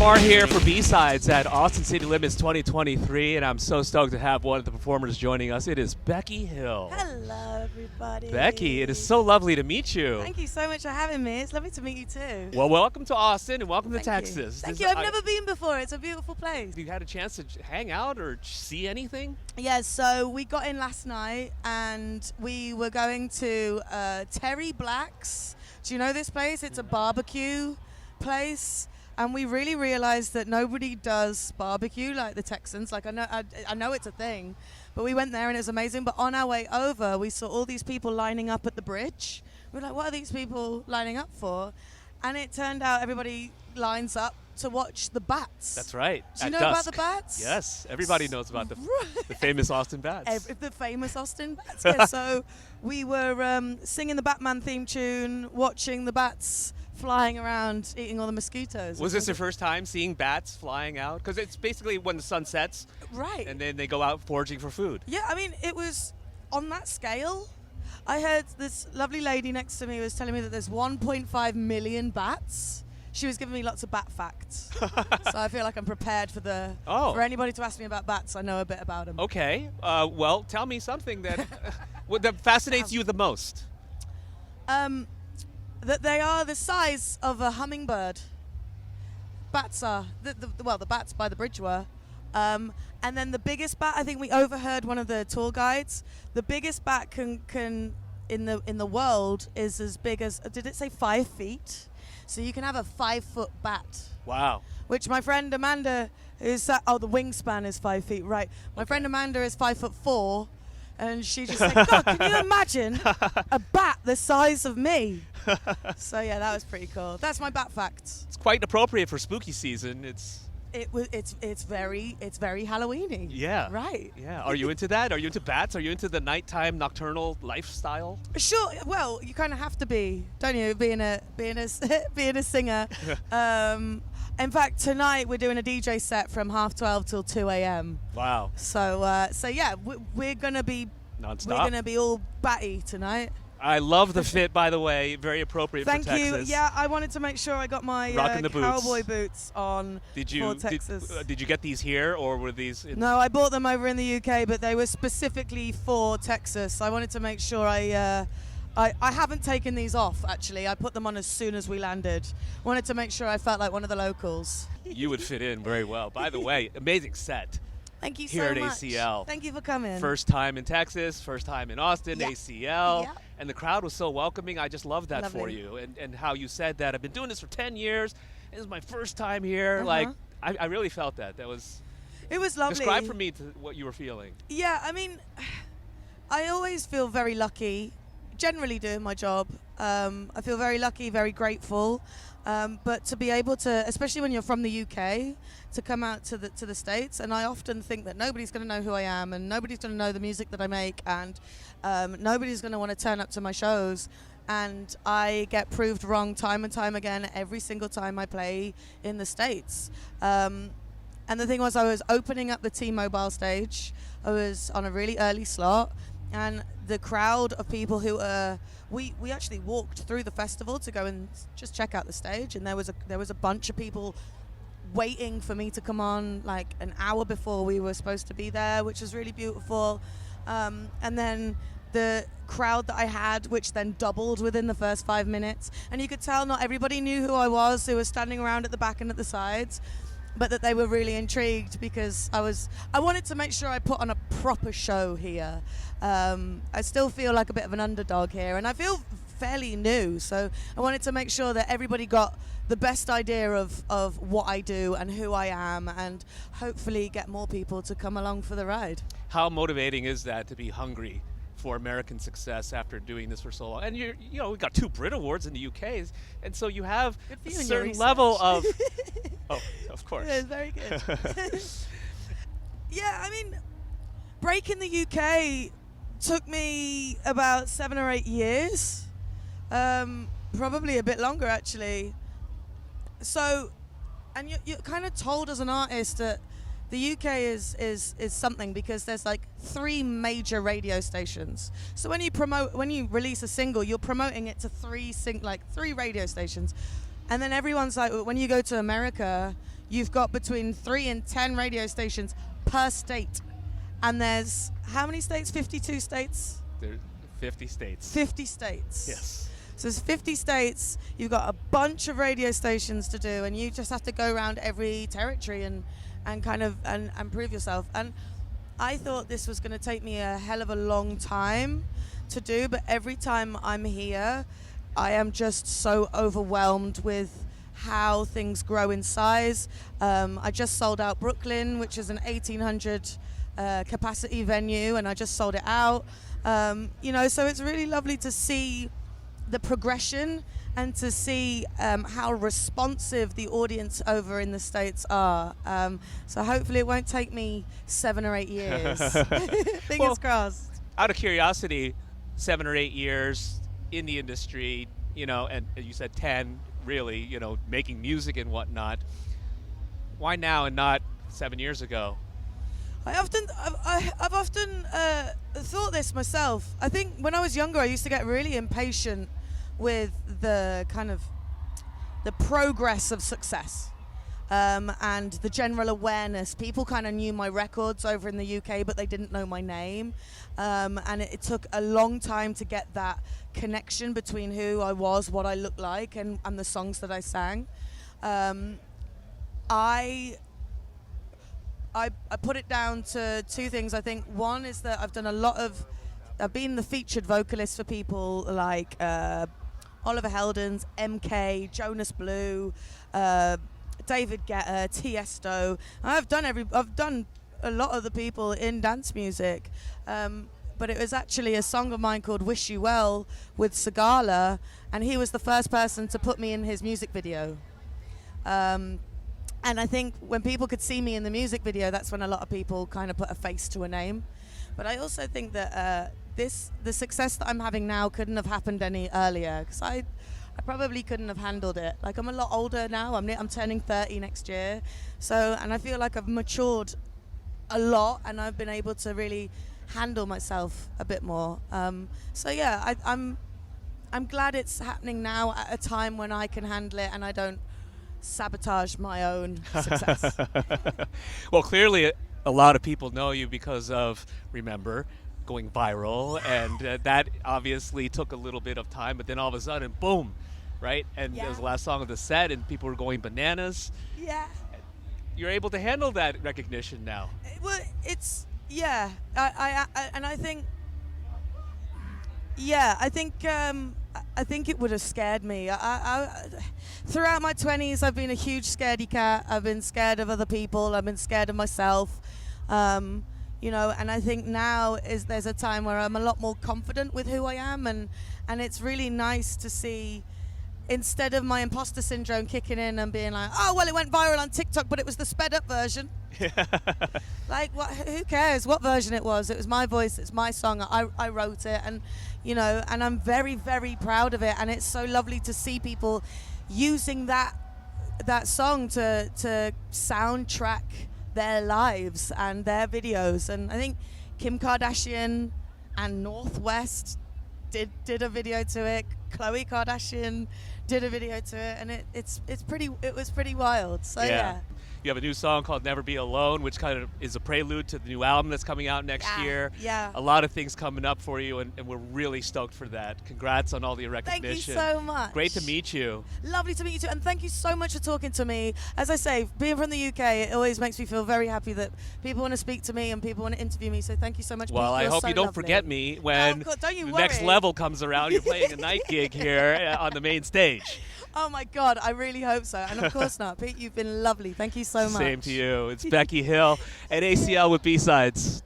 more here for B-Sides at Austin City Limits 2023, and I'm so stoked to have one of the performers joining us. It is Becky Hill. Hello, everybody. Becky, it is so lovely to meet you. Thank you so much for having me. It's lovely to meet you too. Well, welcome to Austin and welcome to Thank you. Texas. Thank you. I've never been before. It's a beautiful place. Have you had a chance to hang out or see anything? Yeah, so we got in last night and we were going to Terry Black's. Do you know this place? It's a barbecue place. And we really realized that nobody does barbecue like the Texans. Like I know it's a thing, but we went there and it was amazing. But on our way over, we saw all these people lining up at the bridge. We were like, what are these people lining up for? And it turned out everybody lines up to watch the bats. That's right. Do you know dusk. about the bats? Yes, everybody knows about the famous Austin bats. The famous Austin bats. Yeah, so we were singing the Batman theme tune, watching the bats flying around, eating all the mosquitoes. Was this your first time seeing bats flying out? Because it's basically when the sun sets, right? And then they go out foraging for food. Yeah, I mean, it was on that scale. I heard this lovely lady next to me was telling me that there's 1.5 million bats. She was giving me lots of bat facts. So I feel like I'm prepared for anybody to ask me about bats. I know a bit about them. Okay. Well, tell me something that that fascinates you the most. That they are the size of a hummingbird. Bats are. The bats by the bridge were. And then the biggest bat, I think we overheard one of the tour guides. The biggest bat can in the world is as big as, did it say 5 feet? So you can have a 5-foot bat. Wow. Which my friend Amanda, the wingspan is 5 feet, right. My friend Amanda is 5'4", and she just said, God, can you imagine a bat the size of me? So yeah, that was pretty cool. That's my bat fact. It's quite appropriate for spooky season. It's very Halloweeny. Yeah. Right. Yeah. Are you into that? Are you into bats? Are you into the nighttime nocturnal lifestyle? Sure. Well, you kind of have to be, don't you? Being a singer. In fact, tonight we're doing a DJ set from 12:30 till 2 a.m. Wow. So yeah, we're gonna be nonstop. We're gonna be all batty tonight. I love the fit, by the way. Very appropriate Thank for Texas. Thank you. Yeah, I wanted to make sure I got my cowboy boots on for Texas. Did you get these here, or were these? No, I bought them over in the UK, but they were specifically for Texas. I wanted to make sure I haven't taken these off, actually. I put them on as soon as we landed. Wanted to make sure I felt like one of the locals. You would fit in very well. By the way, amazing set. Thank you here so at much. ACL. Thank you for coming. First time in Texas, first time in Austin, yeah. ACL. Yeah. And the crowd was so welcoming. I just love that Lovely. for you. And how you said that. I've been doing this for 10 years. This is my first time here. Like, I really felt that. It was lovely. Describe for me what you were feeling. Yeah, I mean, I always feel very lucky, generally doing my job. I feel very lucky, very grateful. But to be able to, especially when you're from the UK, to come out to the States, and I often think that nobody's going to know who I am, and nobody's going to know the music that I make, and nobody's going to want to turn up to my shows. And I get proved wrong time and time again every single time I play in the States. And the thing was, I was opening up the T-Mobile stage. I was on a really early slot, and the crowd of people who we actually walked through the festival to go and just check out the stage, and there was a bunch of people waiting for me to come on like an hour before we were supposed to be there, which was really beautiful. And then the crowd that I had, which then doubled within the first 5 minutes, and you could tell not everybody knew who I was, who was standing around at the back and at the sides, but that they were really intrigued because I wanted to make sure I put on a proper show here. I still feel like a bit of an underdog here, and I feel fairly new, so I wanted to make sure that everybody got the best idea of what I do and who I am, and hopefully get more people to come along for the ride. How motivating is that to be hungry for American success after doing this for so long? And we got 2 Brit Awards in the UK, and so you have a certain level of oh, of course. Yeah, it's very good. Yeah, I mean, breaking the UK took me about 7 or 8 years, probably a bit longer actually. So, and you're kind of told as an artist that the UK is something because there's like 3 major radio stations. So when you release a single, you're promoting it to 3 radio stations, and then everyone's like, when you go to America, you've got between 3 and 10 radio stations per state. And there's how many states? 52 states? There's 50 states. 50 states. Yes. So there's 50 states. You've got a bunch of radio stations to do, and you just have to go around every territory and kind of and prove yourself. And I thought this was going to take me a hell of a long time to do, but every time I'm here, I am just so overwhelmed with how things grow in size. I just sold out Brooklyn, which is an 1,800 capacity venue, and I just sold it out. So it's really lovely to see the progression and to see how responsive the audience over in the States are. So hopefully it won't take me 7 or 8 years. Fingers crossed. Out of curiosity, 7 or 8 years in the industry, and you said 10, really, making music and whatnot. Why now and not 7 years ago? I've often thought this myself. I think when I was younger, I used to get really impatient with the kind of the progress of success and the general awareness. People kind of knew my records over in the UK, but they didn't know my name. And it took a long time to get that connection between who I was, what I looked like, and the songs that I sang. I put it down to two things. I think one is that I've been the featured vocalist for people like Oliver Heldens, MK, Jonas Blue, David Guetta, Tiesto. I've done a lot of the people in dance music. But it was actually a song of mine called Wish You Well with Sagala, and he was the first person to put me in his music video. And I think when people could see me in the music video, that's when a lot of people kind of put a face to a name. But I also think that the success that I'm having now couldn't have happened any earlier, because I probably couldn't have handled it. Like, I'm a lot older now. I'm turning 30 next year. And I feel like I've matured a lot, and I've been able to really handle myself a bit more. I'm glad it's happening now at a time when I can handle it and I don't sabotage my own success. Well, clearly a lot of people know you because of Remember going viral, and that obviously took a little bit of time, but then all of a sudden, boom, right? And it was the last song of the set, and people were going bananas. Yeah. You're able to handle that recognition now. Well, it's I think it would have scared me. Throughout my 20s, I've been a huge scaredy cat. I've been scared of other people. I've been scared of myself. And I think now there's a time where I'm a lot more confident with who I am, and it's really nice to see, instead of my imposter syndrome kicking in and being like, oh, well, it went viral on TikTok, but it was the sped up version. Like, what? Who cares what version it was? It was my voice. It's my song. I wrote it, and and I'm very, very proud of it. And it's so lovely to see people using that song to soundtrack their lives and their videos. And I think Kim Kardashian and Northwest did a video to it. Khloe Kardashian did a video to it, and it was pretty wild. So yeah. You have a new song called Never Be Alone, which kind of is a prelude to the new album that's coming out next year. Yeah. A lot of things coming up for you, and we're really stoked for that. Congrats on all the recognition. Thank you so much. Great to meet you. Lovely to meet you too, and thank you so much for talking to me. As I say, being from the UK, it always makes me feel very happy that people want to speak to me and people want to interview me, so thank you so much. Well, I hope you don't forget me when the next level comes around. You're playing a night gig here on the main stage. Oh my God, I really hope so. And of course not. Pete, you've been lovely. Thank you so much. Same to you. It's Becky Hill at ACL with B-Sides.